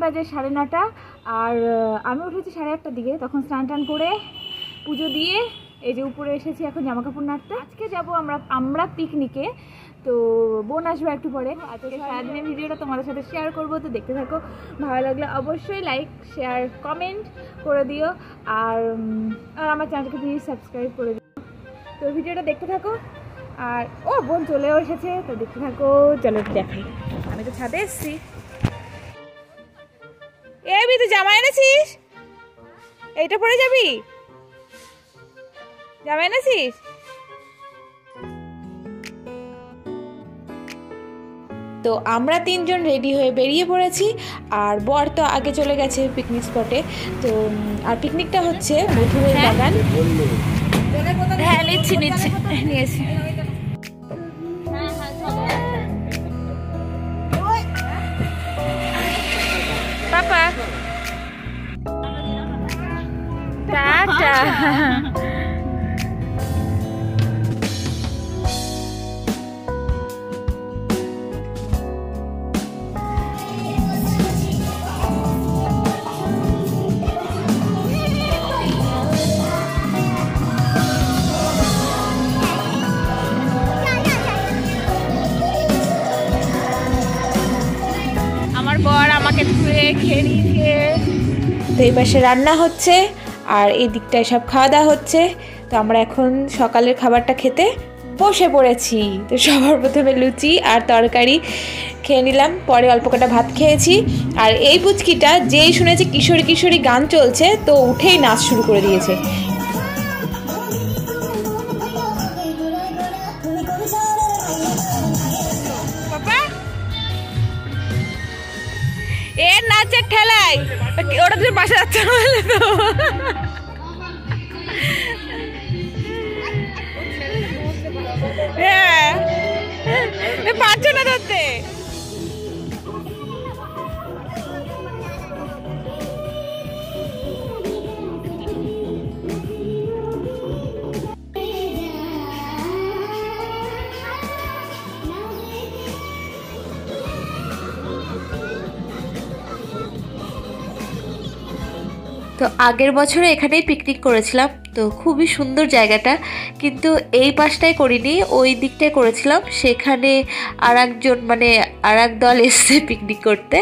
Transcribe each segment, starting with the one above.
বাজে 9:30 আর আমি উঠেছি 8:30টার দিকে। তখন স্নান টান করে পুজো দিয়ে এই যে উপরে এসেছি এখন জামা কাপড় নাড়তে। আজকে যাব আমরা পিকনিকে, তো বোন আসবে একটু পরে। আজকে সারাদিনের ভিডিওটা তোমাদের সাথে শেয়ার করবো, তো দেখতে থাকো। ভালো লাগলে অবশ্যই লাইক শেয়ার কমেন্ট করে দিও, আর আমার চ্যানেলকে প্লিজ সাবস্ক্রাইব করে দিও। তো ভিডিওটা দেখতে থাকো। আর ও বোন চলেও এসেছে, তো দেখতে থাকো। চলো দেখাই, আমি তো ছাদে এসেছি। এবি তুই জামা এনেছিস? এইটা পরে যাবি? জামা এনেছিস? তো আমরা 3 জন রেডি হয়ে বেরিয়ে পড়েছি, আর বর তো আগে চলে গেছে পিকনিক স্পটে। তো আর পিকনিকটা হচ্ছে মধুরের বাগান। হ্যাঁ নিচ্ছি নিয়েছি। পাপা টাটা। আমার বর আমাকে ধুয়ে খেয়ে নিয়েছে। তো এই পাশে রান্না হচ্ছে আর এই দিকটায় সব খাওয়া দাওয়া হচ্ছে। তো আমরা এখন সকালের খাবারটা খেতে বসে পড়েছি। তো সবার প্রথমে লুচি আর তরকারি খেয়ে নিলাম, পরে অল্প কটা ভাত খেয়েছি। আর এই পুচকিটা যেই শুনেছে কিশোরী কিশোরী গান চলছে, তো উঠেই নাচ শুরু করে দিয়েছে। এর নাচের ঠেলায় ওটা তুমি পাশে যাচ্ছে বলে তো। হ্যাঁ পারছো না ধরতে। তো আগের বছরে এখানেই পিকনিক করেছিলাম, তো খুবই সুন্দর জায়গাটা। কিন্তু এই পাশটায় করিনি, ওই দিকটায় করেছিলাম। সেখানে আর এক দল এসছে পিকনিক করতে,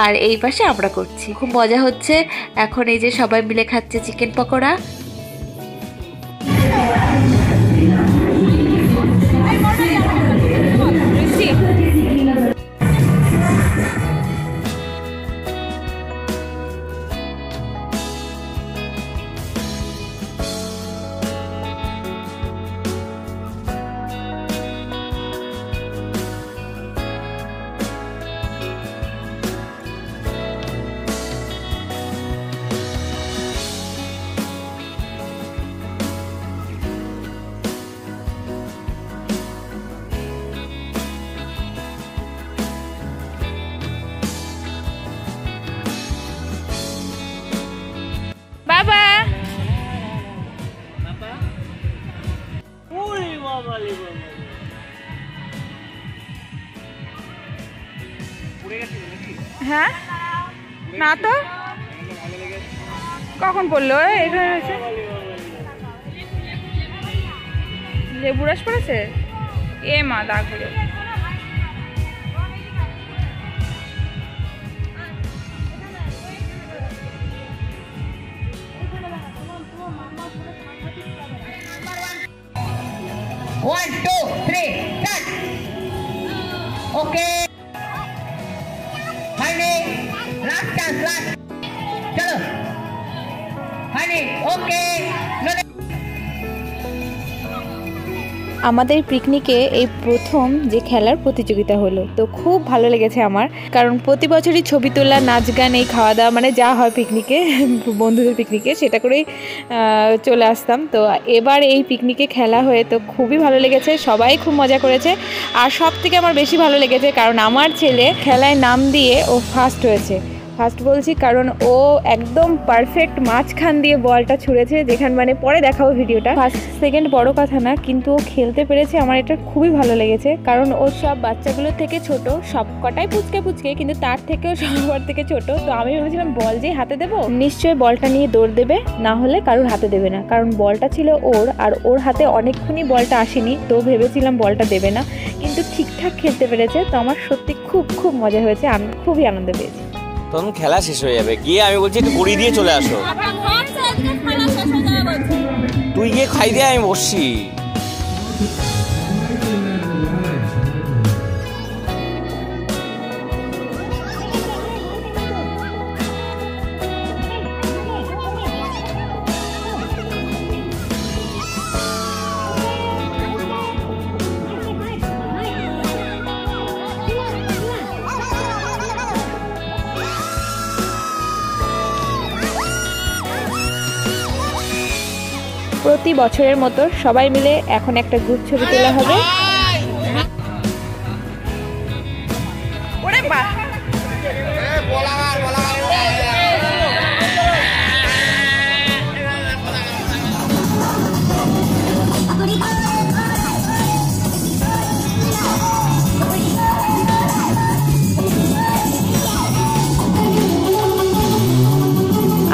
আর এই পাশে আমরা করছি। খুব মজা হচ্ছে। এখন এই যে সবাই মিলে খাচ্ছে চিকেন পকোড়া। বাবা হ্যাঁ না তো কখন পড়লো? এখানে রয়েছে লেবু রস পড়েছে। এ মা দাগ হয়ে যাবে। One, two, three, start. Okay. Honey, last chance, last. Chalo. Honey, okay. No. আমাদের পিকনিকে এই প্রথম যে খেলার প্রতিযোগিতা হলো, তো খুব ভালো লেগেছে আমার। কারণ প্রতি বছরই ছবি তোলা, নাচ গান, এই খাওয়া দাওয়া, মানে যা হয় পিকনিকে, বন্ধুদের পিকনিকে, সেটা করেই চলে আসতাম। তো এবার এই পিকনিকে খেলা হয়ে তো খুবই ভালো লেগেছে, সবাই খুব মজা করেছে। আর সব থেকে আমার বেশি ভালো লেগেছে কারণ আমার ছেলে খেলায় নাম দিয়ে ও ফার্স্ট হয়েছে। ফার্স্ট বলছি কারণ ও একদম পারফেক্ট মাঝখান দিয়ে বলটা ছুঁড়েছে, যেখানে মানে পরে দেখাবো ভিডিওটা। ফার্স্ট সেকেন্ড বড় কথা না, কিন্তু ও খেলতে পেরেছে, আমার এটা খুবই ভালো লেগেছে। কারণ ও সব বাচ্চাগুলোর থেকে ছোট, সব কটাই পুচকে পুচকে, কিন্তু তার থেকেও সবার থেকে ছোট। তো আমি ভেবেছিলাম বল যেই হাতে দেবো নিশ্চয়ই বলটা নিয়ে দৌড় দেবে, না হলে কারোর হাতে দেবে না, কারণ বলটা ছিল ওর আর ওর হাতে অনেকক্ষণই বলটা আসেনি। তো ভেবেছিলাম বলটা দেবে না, কিন্তু ঠিকঠাক খেলতে পেরেছে। তো আমার সত্যি খুব খুব মজা হয়েছে, আমি খুবই আনন্দ পেয়েছি। তখন খেলা শেষ হয়ে যাবে, গিয়ে আমি বলছি একটু গড়ি দিয়ে চলে আসো। তুই গিয়ে খাই দিয়ে আমি বসছি। প্রতি বছরের মতো সবাই মিলে এখন একটা গ্রুপ ছবি তোলা হবে।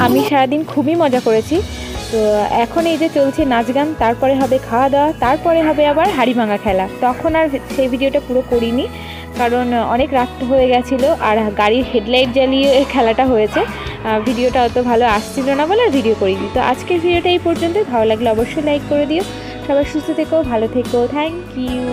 আমি সারাদিন খুবই মজা করেছি। তো এখন এই যে চলছে নাচ গান, তারপরে হবে খাওয়া দাওয়া, তারপরে হবে আবার হাড়ি ভাঙা খেলা। তখন আর সেই ভিডিওটা পুরো করিনি, কারণ অনেক রাত হয়ে গেছিলো আর গাড়ির হেডলাইট জ্বালিয়ে খেলাটা হয়েছে। ভিডিওটা অত ভালো আসছিল না বলে ভিডিও করিনি। তো আজকের ভিডিওটা এই পর্যন্ত। ভালো লাগলে অবশ্যই লাইক করে দিও। সবাই সুস্থ থেকো, ভালো থেকো, থ্যাংক ইউ।